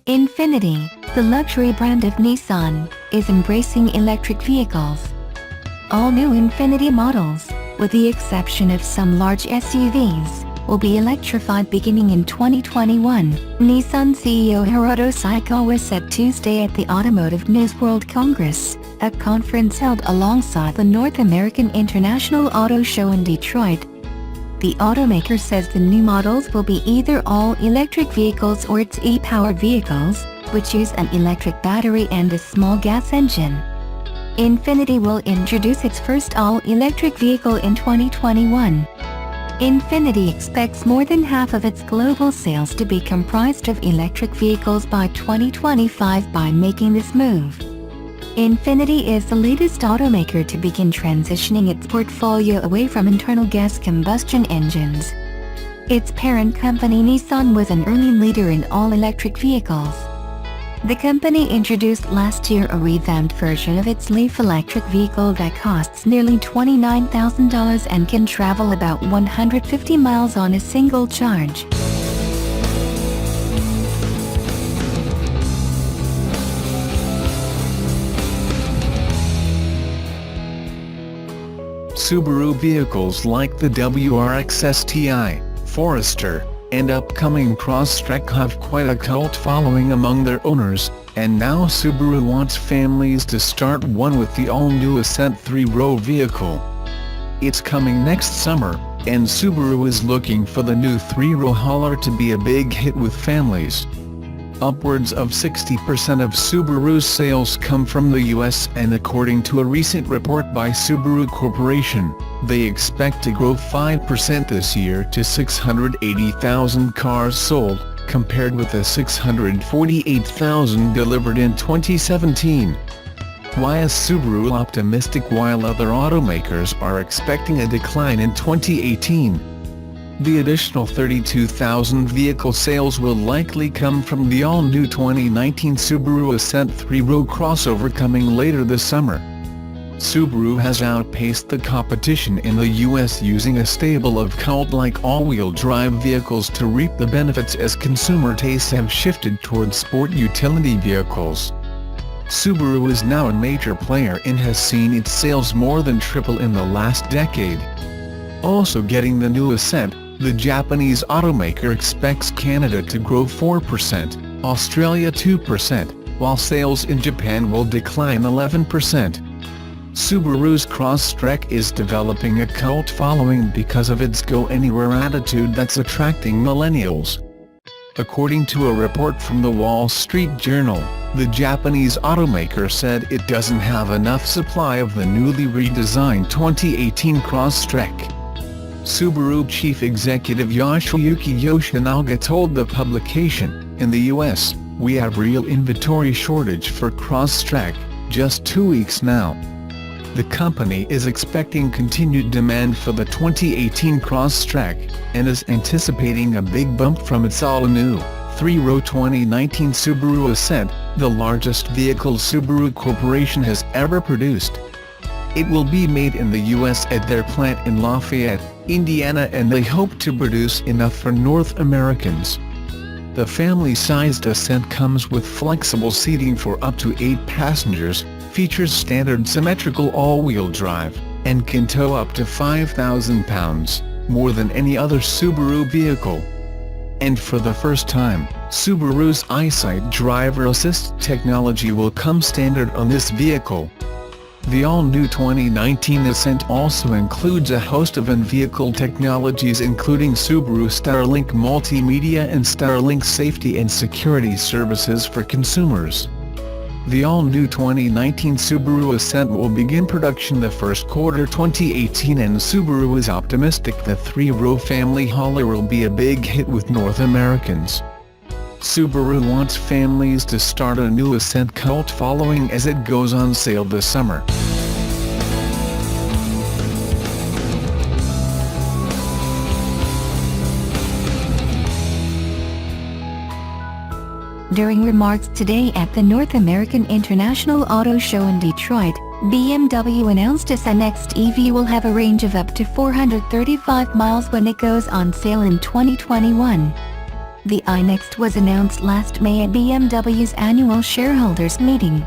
Infiniti, the luxury brand of Nissan, is embracing electric vehicles. All new Infiniti models, with the exception of some large SUVs, will be electrified beginning in 2021, Nissan CEO Hiroto Saikawa said Tuesday at the Automotive News World Congress, a conference held alongside the North American International Auto Show in Detroit. The automaker says the new models will be either all-electric vehicles or its e-powered vehicles, which use an electric battery and a small gas engine. Infiniti will introduce its first all-electric vehicle in 2021. Infiniti expects more than half of its global sales to be comprised of electric vehicles by 2025 by making this move. Infiniti is the latest automaker to begin transitioning its portfolio away from internal gas combustion engines. Its parent company Nissan was an early leader in all-electric vehicles. The company introduced last year a revamped version of its Leaf electric vehicle that costs nearly $29,000 and can travel about 150 miles on a single charge. Subaru vehicles like the WRX STI, Forester, and upcoming Crosstrek have quite a cult following among their owners, and now Subaru wants families to start one with the all-new Ascent 3-row vehicle. It's coming next summer, and Subaru is looking for the new 3-row hauler to be a big hit with families. Upwards of 60% of Subaru's sales come from the US, and according to a recent report by Subaru Corporation, they expect to grow 5% this year to 680,000 cars sold, compared with the 648,000 delivered in 2017. Why is Subaru optimistic while other automakers are expecting a decline in 2018? The additional 32,000 vehicle sales will likely come from the all-new 2019 Subaru Ascent 3-row crossover coming later this summer. Subaru has outpaced the competition in the US using a stable of cult-like all-wheel drive vehicles to reap the benefits as consumer tastes have shifted towards sport utility vehicles. Subaru is now a major player and has seen its sales more than triple in the last decade. Also getting the new Ascent, the Japanese automaker expects Canada to grow 4%, Australia 2%, while sales in Japan will decline 11%. Subaru's Crosstrek is developing a cult following because of its go-anywhere attitude that's attracting millennials. According to a report from the Wall Street Journal, the Japanese automaker said it doesn't have enough supply of the newly redesigned 2018 Crosstrek. Subaru chief executive Yoshiyuki Yoshinaga told the publication, "In the US, we have real inventory shortage for Crosstrek, just 2 weeks now." The company is expecting continued demand for the 2018 Crosstrek, and is anticipating a big bump from its all-new, 3-row 2019 Subaru Ascent, the largest vehicle Subaru Corporation has ever produced. It will be made in the US at their plant in Lafayette, Indiana, and they hope to produce enough for North Americans. The family-sized Ascent comes with flexible seating for up to 8 passengers, features standard symmetrical all-wheel drive, and can tow up to 5,000 pounds, more than any other Subaru vehicle. And for the first time, Subaru's EyeSight driver assist technology will come standard on this vehicle. The all-new 2019 Ascent also includes a host of in-vehicle technologies including Subaru Starlink multimedia and Starlink safety and security services for consumers. The all-new 2019 Subaru Ascent will begin production the first quarter 2018, and Subaru is optimistic the 3-row family hauler will be a big hit with North Americans. Subaru wants families to start a new Ascent cult following as it goes on sale this summer. During remarks today at the North American International Auto Show in Detroit, BMW announced its next EV will have a range of up to 435 miles when it goes on sale in 2021. The iNext was announced last May at BMW's annual shareholders meeting.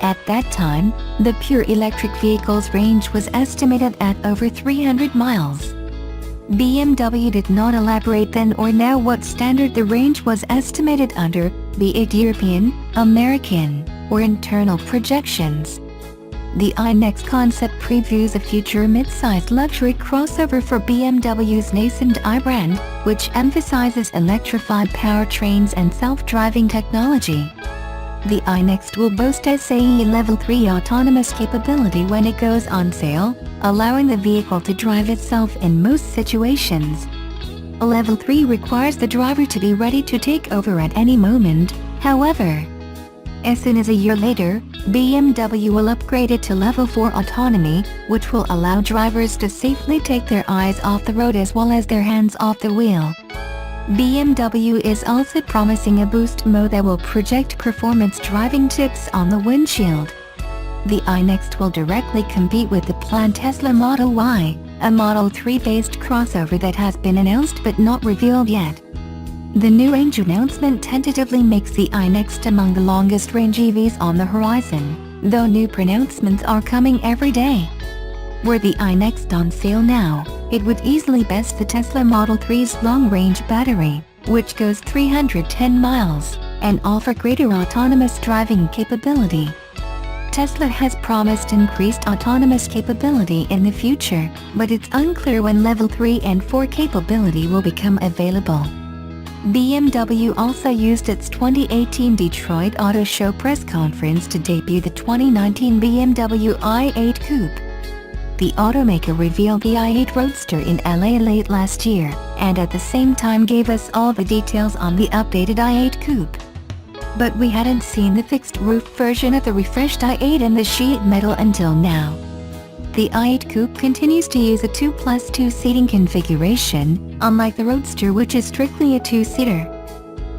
At that time, the pure electric vehicle's range was estimated at over 300 miles. BMW did not elaborate then or now what standard the range was estimated under, be it European, American, or internal projections. The iNext concept previews a future mid-sized luxury crossover for BMW's nascent i brand, which emphasizes electrified powertrains and self-driving technology. The iNext will boast SAE Level 3 autonomous capability when it goes on sale, allowing the vehicle to drive itself in most situations. Level 3 requires the driver to be ready to take over at any moment, however. As soon as a year later, BMW will upgrade it to Level 4 autonomy, which will allow drivers to safely take their eyes off the road as well as their hands off the wheel. BMW is also promising a boost mode that will project performance driving tips on the windshield. The iNext will directly compete with the planned Tesla Model Y, a Model 3-based crossover that has been announced but not revealed yet. The new range announcement tentatively makes the iNext among the longest-range EVs on the horizon, though new pronouncements are coming every day. Were the iNext on sale now, it would easily best the Tesla Model 3's long-range battery, which goes 310 miles, and offer greater autonomous driving capability. Tesla has promised increased autonomous capability in the future, but it's unclear when Level 3 and 4 capability will become available. BMW also used its 2018 Detroit Auto Show press conference to debut the 2019 BMW i8 Coupe. The automaker revealed the i8 Roadster in LA late last year, and at the same time gave us all the details on the updated i8 Coupe. But we hadn't seen the fixed-roof version of the refreshed i8 in the sheet metal until now. The i8 Coupe continues to use a 2+2 seating configuration, unlike the Roadster which is strictly a 2-seater.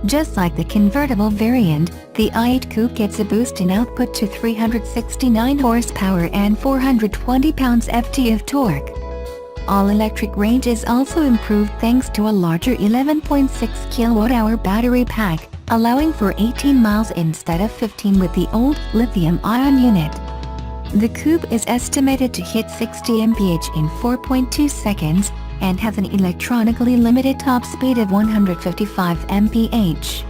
Just like the convertible variant, the i8 Coupe gets a boost in output to 369 horsepower and 420 pounds-ft of torque. All-electric range is also improved thanks to a larger 11.6 kWh battery pack, allowing for 18 miles instead of 15 with the old lithium-ion unit. The Coupe is estimated to hit 60 mph in 4.2 seconds, and has an electronically limited top speed of 155 mph.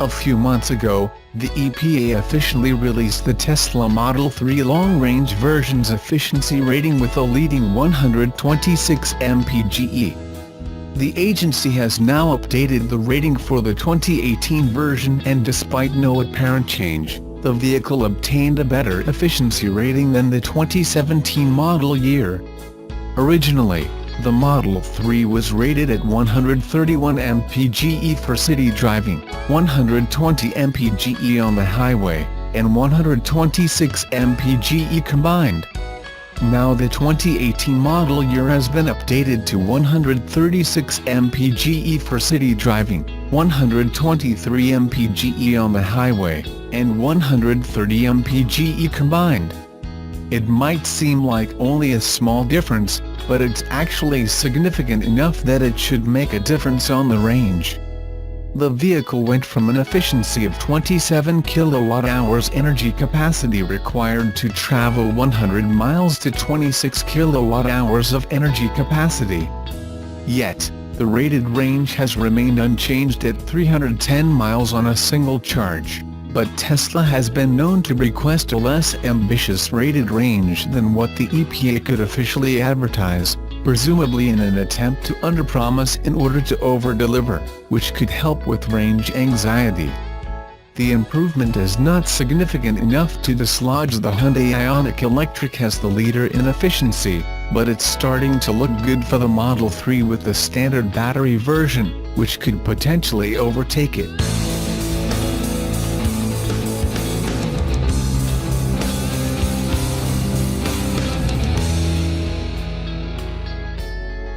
A few months ago, the EPA officially released the Tesla Model 3 long-range version's efficiency rating with a leading 126 mpge. The agency has now updated the rating for the 2018 version, and despite no apparent change, the vehicle obtained a better efficiency rating than the 2017 model year. Originally, the Model 3 was rated at 131 mpge for city driving, 120 mpge on the highway, and 126 mpge combined. Now the 2018 model year has been updated to 136 mpge for city driving, 123 mpge on the highway, and 130 mpge combined. It might seem like only a small difference, but it's actually significant enough that it should make a difference on the range. The vehicle went from an efficiency of 27 kWh energy capacity required to travel 100 miles to 26 kWh of energy capacity. Yet, the rated range has remained unchanged at 310 miles on a single charge, but Tesla has been known to request a less ambitious rated range than what the EPA could officially advertise, presumably in an attempt to underpromise in order to overdeliver, which could help with range anxiety. The improvement is not significant enough to dislodge the Hyundai Ioniq Electric as the leader in efficiency, but it's starting to look good for the Model 3 with the standard battery version, which could potentially overtake it.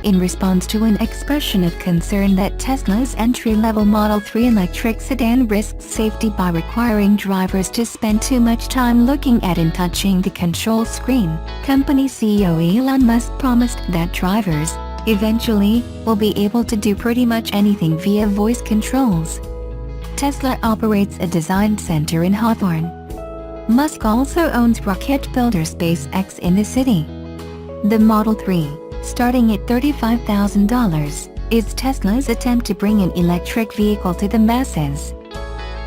in response to an expression of concern that Tesla's entry-level Model 3 electric sedan risks safety by requiring drivers to spend too much time looking at and touching the control screen. Company CEO Elon Musk promised that drivers, eventually, will be able to do pretty much anything via voice controls. Tesla operates a design center in Hawthorne. Musk also owns rocket builder SpaceX in the city. The Model 3, starting at $35,000, is Tesla's attempt to bring an electric vehicle to the masses.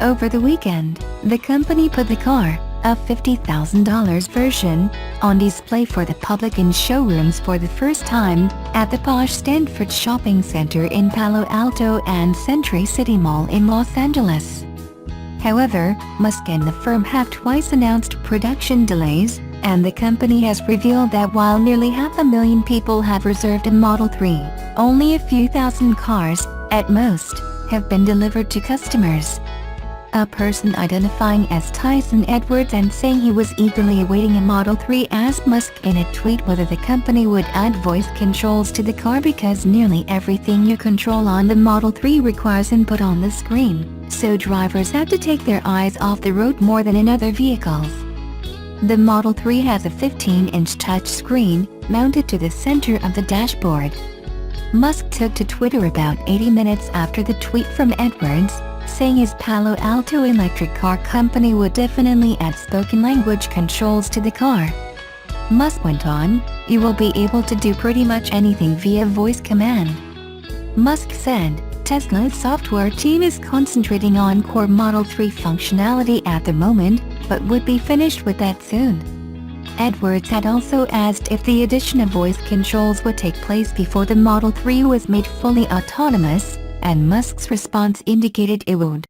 Over the weekend, the company put the car, a $50,000 version, on display for the public in showrooms for the first time, at the posh Stanford Shopping Center in Palo Alto and Century City Mall in Los Angeles. However, Musk and the firm have twice announced production delays, and the company has revealed that while nearly 500,000 people have reserved a Model 3, only a few thousand cars, at most, have been delivered to customers. A person identifying as Tyson Edwards and saying he was eagerly awaiting a Model 3 asked Musk in a tweet whether the company would add voice controls to the car because nearly everything you control on the Model 3 requires input on the screen, so drivers have to take their eyes off the road more than in other vehicles. The Model 3 has a 15-inch touchscreen, mounted to the center of the dashboard. Musk took to Twitter about 80 minutes after the tweet from Edwards, saying his Palo Alto electric car company would definitely add spoken language controls to the car. Musk went on, "You will be able to do pretty much anything via voice command." Musk said, Tesla's software team is concentrating on core Model 3 functionality at the moment, but would be finished with that soon. Edwards had also asked if the addition of voice controls would take place before the Model 3 was made fully autonomous, and Musk's response indicated it would.